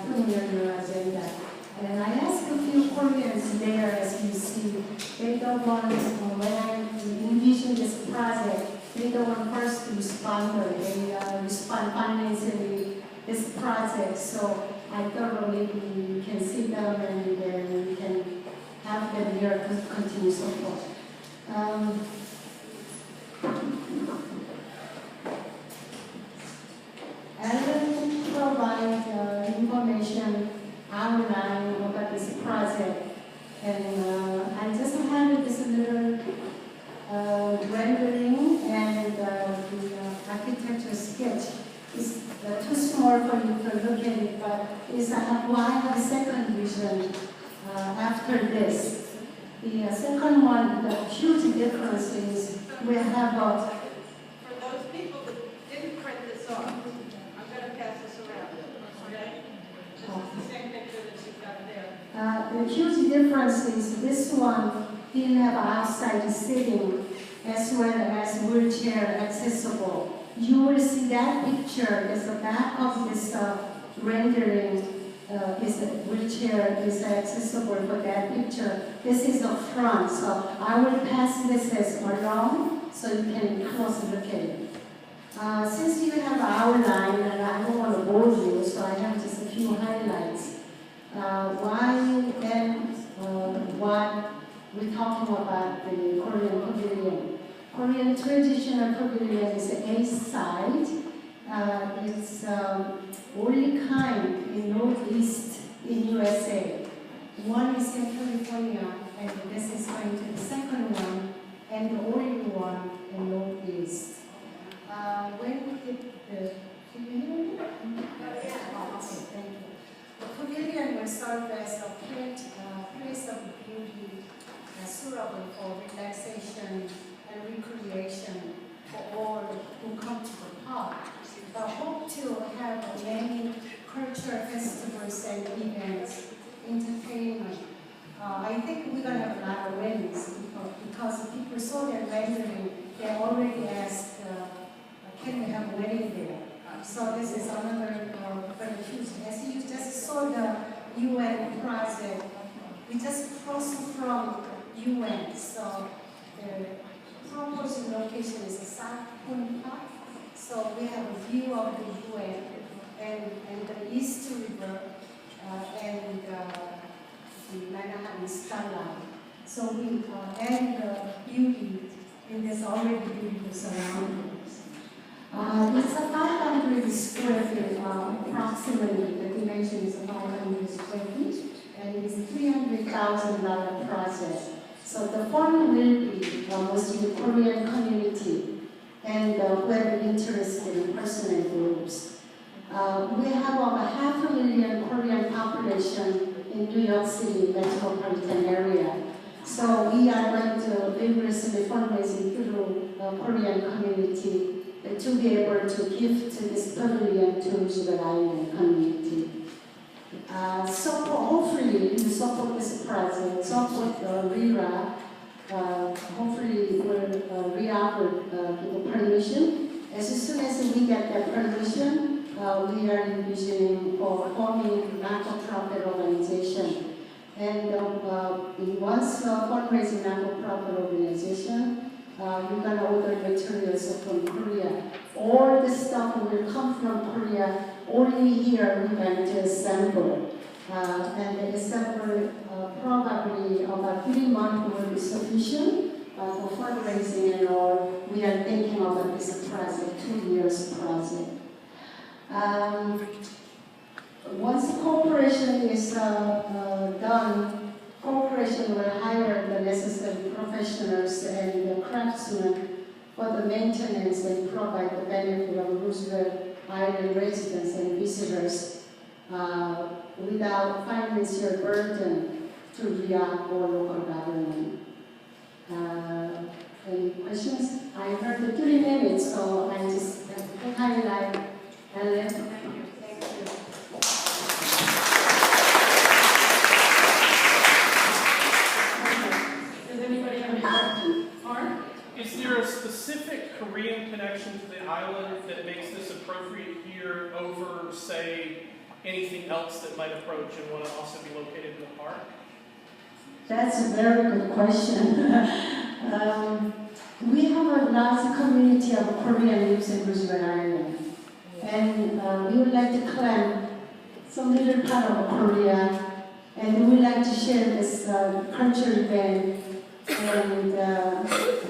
putting on your agenda. And I asked a few Koreans there, as you see, they don't want, when I envision this project, they don't want first responder. They respond financially this project. So I thought maybe we can sit down and then we can have them here to continue support. Alan provide information outline about this project, and I just have this little rendering and the architecture sketch. It's too small for you to look at it, but I have a second vision after this. The second one, the huge difference is we have a... For those people that didn't print this off, I'm going to pass this around, okay? This is the same picture that you've got there. The huge difference is this one didn't have outside seating as well as wheelchair accessible. You will see that picture is the back of this rendering. Is the wheelchair is accessible for that picture. This is the front, so I will pass this as along so you can close look at it. Since you have outline, and I don't want to bore you, so I have just a few highlights. Why and what we're talking about the Korean Pavilion. Korean traditional pavilion is the east side. It's only kind in Northeast in USA. One is in California, and this is going to the second one, and the only one in Northeast. When we did the pavilion? Oh, okay, thank you. The pavilion will serve as a place of beauty, suitable for relaxation and recreation for all who come to the park. I hope to have many cultural festivals and events, entertainment. I think we're going to have a lot of weddings because people saw their rendering, they already asked, can we have a wedding there? So this is another very huge. As you just saw the UN project, we just crossed from UN. So the proposed location is a Southpoint Park. So we have a view of the UN and the East River and the Manhattan skyline. So we add the beauty in this already beautiful surroundings. It's a 500 square feet, approximately. The dimension is 500 square feet, and it's $300,000 project. So the fund will be mostly Korean community and web interested person and groups. We have over 500,000 Korean population in New York City metropolitan area. So we are going to vigorously fundraising through the Korean community to be able to give to this pavilion to Roosevelt Island community. So hopefully you support this project, support the RIRA. Hopefully we'll reoffer the permission. As soon as we get that permission, we are envisioning for forming not-for-profit organization. And once fundraising not-for-profit organization, we're going to order materials from Korea. All the stuff will come from Korea. Only here we're going to assemble. And the assembly probably about 3 months will be sufficient for fundraising and all. We are thinking about this project, 2 years project. Once the cooperation is done, corporation will hire the necessary professionals and the craftsmen for the maintenance and provide the benefit of Roosevelt Island residents and visitors without financial burden to RIRA or local government. Any questions? I heard the 3 minutes, so I just highlight and let them. Thank you. Does anybody have any questions? Mark? Is there a specific Korean connection to the island that makes this appropriate here over, say, anything else that might approach and want to also be located in the park? That's a very good question. We have a large community of Koreans in Roosevelt Island, and we would like to claim some little part of Korea, and we would like to share this cultural event. And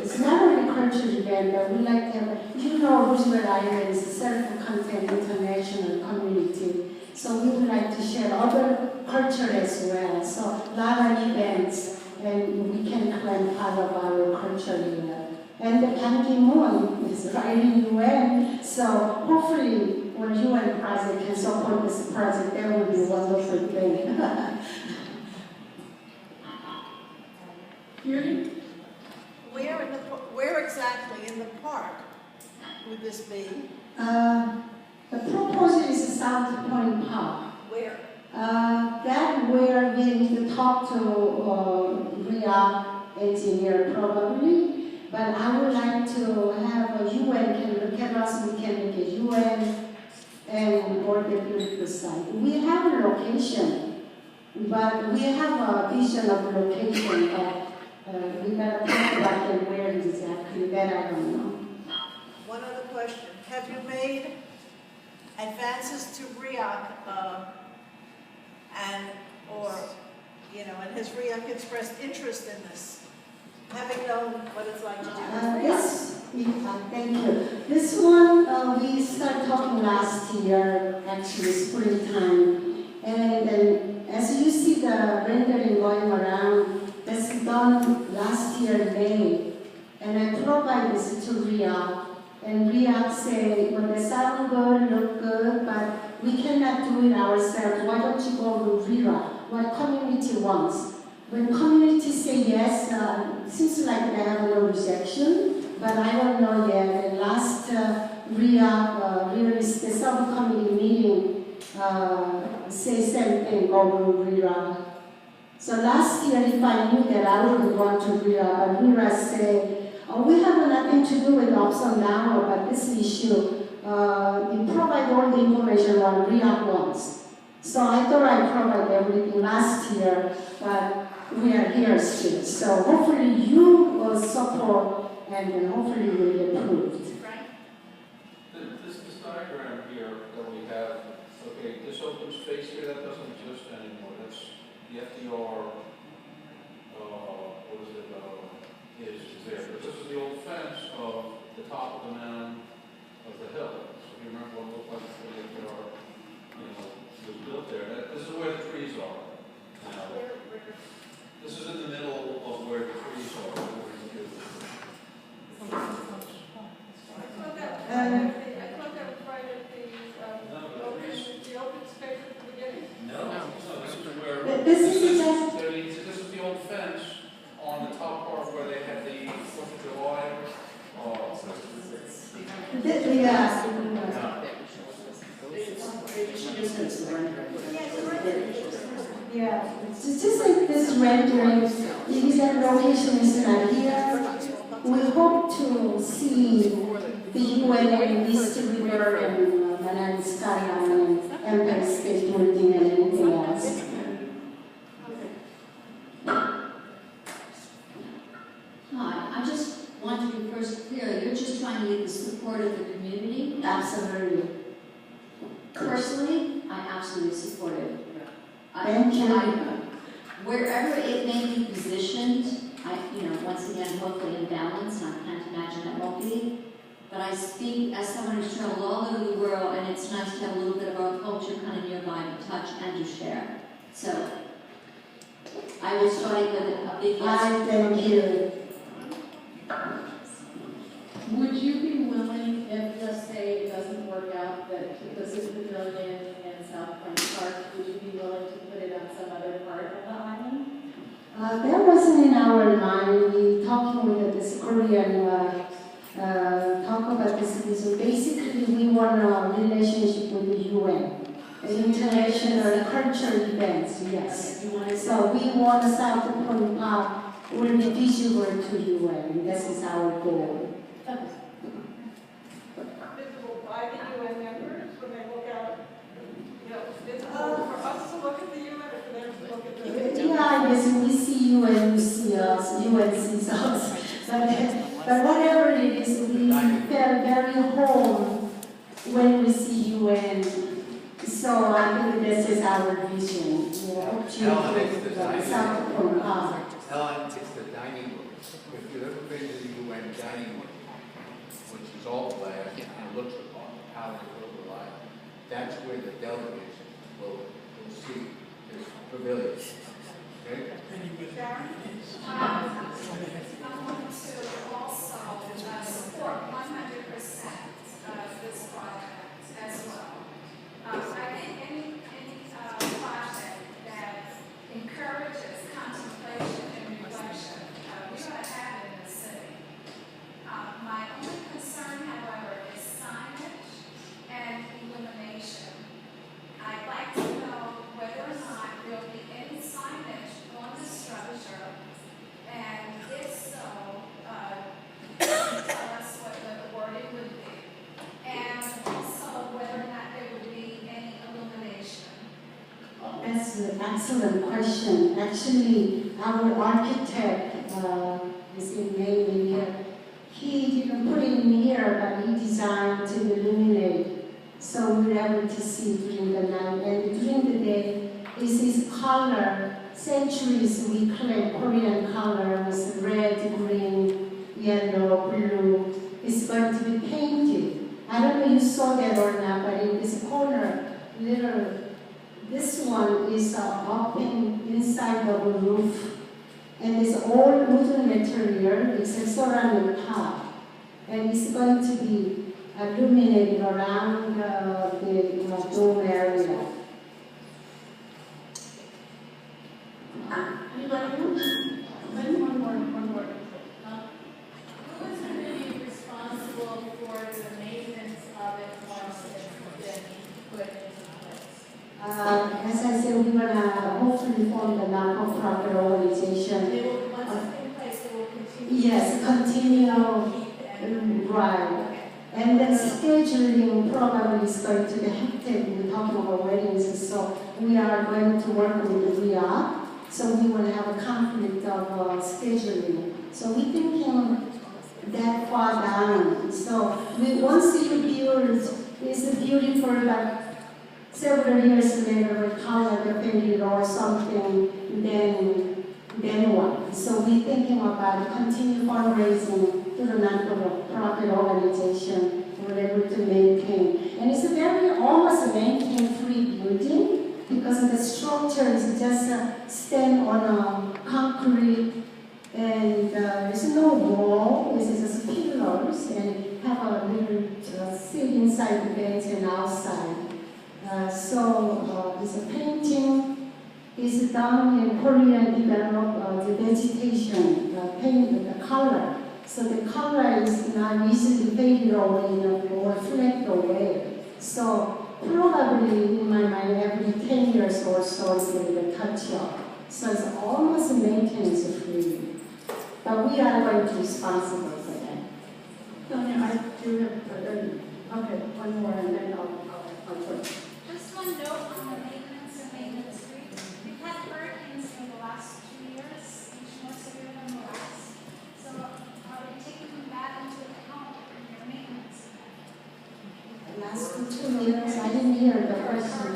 it's not only a cultural event, but we like to have, Roosevelt Island is a self-contained international community. So we would like to share other culture as well. So a lot of events, and we can claim part of our culture here. And the Ban Ki-moon is right in UN, so hopefully when UN project can support this project, that would be a wonderful thing. Where exactly in the park would this be? The proposal is a Southpoint Park. Where? That where we need to talk to RIRA engineer probably. But I would like to have a UN can look at us, we can make a UN and or the beautiful site. We have a location, but we have a vision of location, but we gotta talk about it where exactly, that I don't know. One other question. Have you made advances to RIAC and has RIAC expressed interest in this? Having known what it's like to do this? Thank you. This one, we started talking last year, actually springtime. And as you see the rendering going around, that's done last year May. And I provide this to RIAC. And RIAC say, well, they sound good, look good, but we cannot do it ourselves. Why don't you go to RIRA? What community wants? When community say yes, seems like they have no rejection, but I don't know yet. And last RIRA, the subcommittee meeting, say same thing, go to RIRA. So last year, if I knew that, I would want to RIRA, but RIRA say, we have nothing to do with ups and downs, but this issue, you provide all the information on RIRA wants. So I thought I provided everything last year, but we are here still. So hopefully you will support and then hopefully you will get approved. Right? This diagram here that we have, okay, this open space here, that doesn't exist anymore. That's the FDR, is there. But this is the old fence of the top of the mound of the hill. So if you remember what it looked like before the FDR, was built there. This is where the trees are. This is in the middle of where the trees are. I thought that was right at the open space at the beginning. No, this is where This is the old fence on the top part where they had the 4th of July. Yeah, it's just like this rendering, it is that location is not here. We hope to see the UN and East River and Manhattan Skyline and Empire State Building and anything else. Hi, I just want to be first clear, you're just trying to get the support of the community? Absolutely. Personally, I absolutely support it. Thank you. Wherever it may be positioned, once again, hopefully in balance, I can't imagine that won't be. But I speak as someone who's traveled all over the world, and it's nice to have a little bit of our culture kind of nearby to touch and to share. So, I will start with a big yes. Thank you. Would you be willing, if just say it doesn't work out, that because of the Pavilion and Southpoint Park, would you be willing to put it on some other part of the island? That wasn't in our mind. We talking with this Korean talk about this. So basically, we want a relationship with the UN, international cultural events. Yes. So we want Southpoint Park will be visible to UN. This is our goal. Visible by the UN members when they look out, visible guess we see you and you see us, you and see us. But whatever it is, we felt very home when we see you, and so I think this is our vision. Helen, it's the dining room. Helen, it's the dining room. If you've ever been to the UN dining room, which is all glass and looks upon the palace of the light, that's where the delegates will see this pavilion. Okay? I want to also support 100% this project as well. I think any project that encourages contemplation and reflection, we ought to have it in the city. My only concern, however, is signage and illumination. I'd like to know whether or not there'll be any signage on the structure, and if so, tell us what the wording would be, and also whether or not there would be any illumination. That's an excellent question. Actually, our architect is in name here. He didn't put it in here, but he designed to illuminate, so we're able to see during the night. And during the day, this is color. Centuries we collect Korean colors, red, green, yellow, blue. It's going to be painted. I don't know if you saw that or not, but in this corner, this one is up inside of a roof. And it's all wooden material, it's a ceramic top. And it's going to be illuminated around the dome area. Anybody else? One more. Who is going to be responsible for the maintenance of it once it's been put into place? As I said, we're going to hopefully form the non-profit organization. They will, once it's in place, they will continue. Yes, continue, right. Okay. And the scheduling probably is going to be hectic. We're talking about weddings, so we are going to work with the RIRA. So we will have a conflict of scheduling. So we're thinking that far down. So once you build, it's beautiful, but several years later we call it a failure or something, then what? So we're thinking about continue fundraising to the non-profit organization. We're able to maintain. And it's a very almost a maintain-free building, because the structure is just stand on concrete, and there's no wall, it's just pillars, and have a little seat inside the bench and outside. So it's a painting, it's done in Korean develop the vegetation, paint the color. So the color is not easily faded away or reflect away. So probably in my mind, every 10 years or so, it will touch up. So it's almost maintenance free. But we are going to be responsible for that. Sonia, I do have, okay, one more and then I'll put. Just one note on the maintenance free. We've had hurricanes in the last 2 years, each more severe than the last. So are you taking that into account in your maintenance? The last 2 years, I didn't hear the question.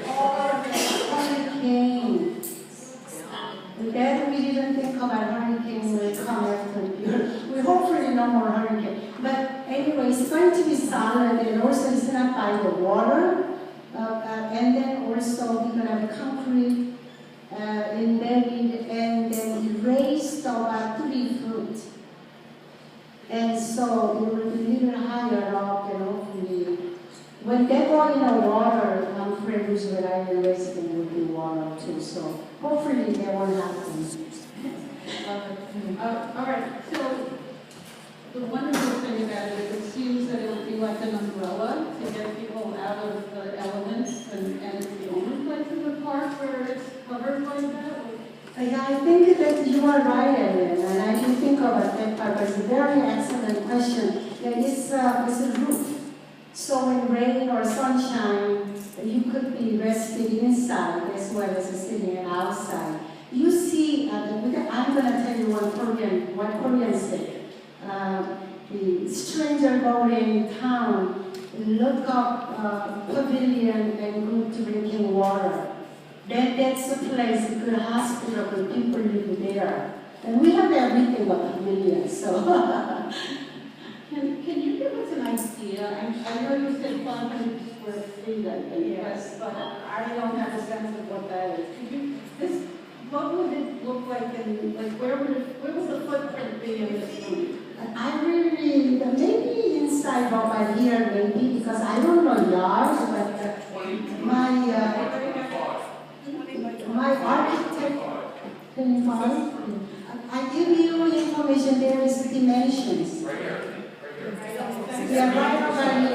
Oh, the hurricane. Then we didn't think about hurricane will come after year. We hopefully no more hurricane. But anyway, it's going to be solid, and also it's not by the water. And then also we're going to have concrete embedded and then raised about 3 feet. And so it will be a little higher up, and hopefully when they go in the water, I'm afraid Roosevelt Island resident will be water too. So hopefully they won't happen. All right, so the wonderful thing about it is it seems that it will be like an umbrella to get people out of the elements, and it's the only place in the park where it's covered like that. Yeah, I think that you are right, Erin, and I didn't think about that part, but it's a very excellent question. Yeah, it's a roof. So when rain or sunshine, you could be resting inside as well as sitting outside. You see, I'm gonna tell you one Korean state. The stranger going in town, look up Pavilion and good drinking water. That's a place, a good hospital where people live there. And we have everything but Pavilion, so. Can you give us an idea? I know you said 500 square feet, I think, Yes. but I don't have a sense of what that is. What would it look like where would the footprint be in this room? I really, maybe inside or by here, maybe, because I don't know yards, but my architect, 25. I give you information, there is dimensions. Right here, right here. Yeah, right over here.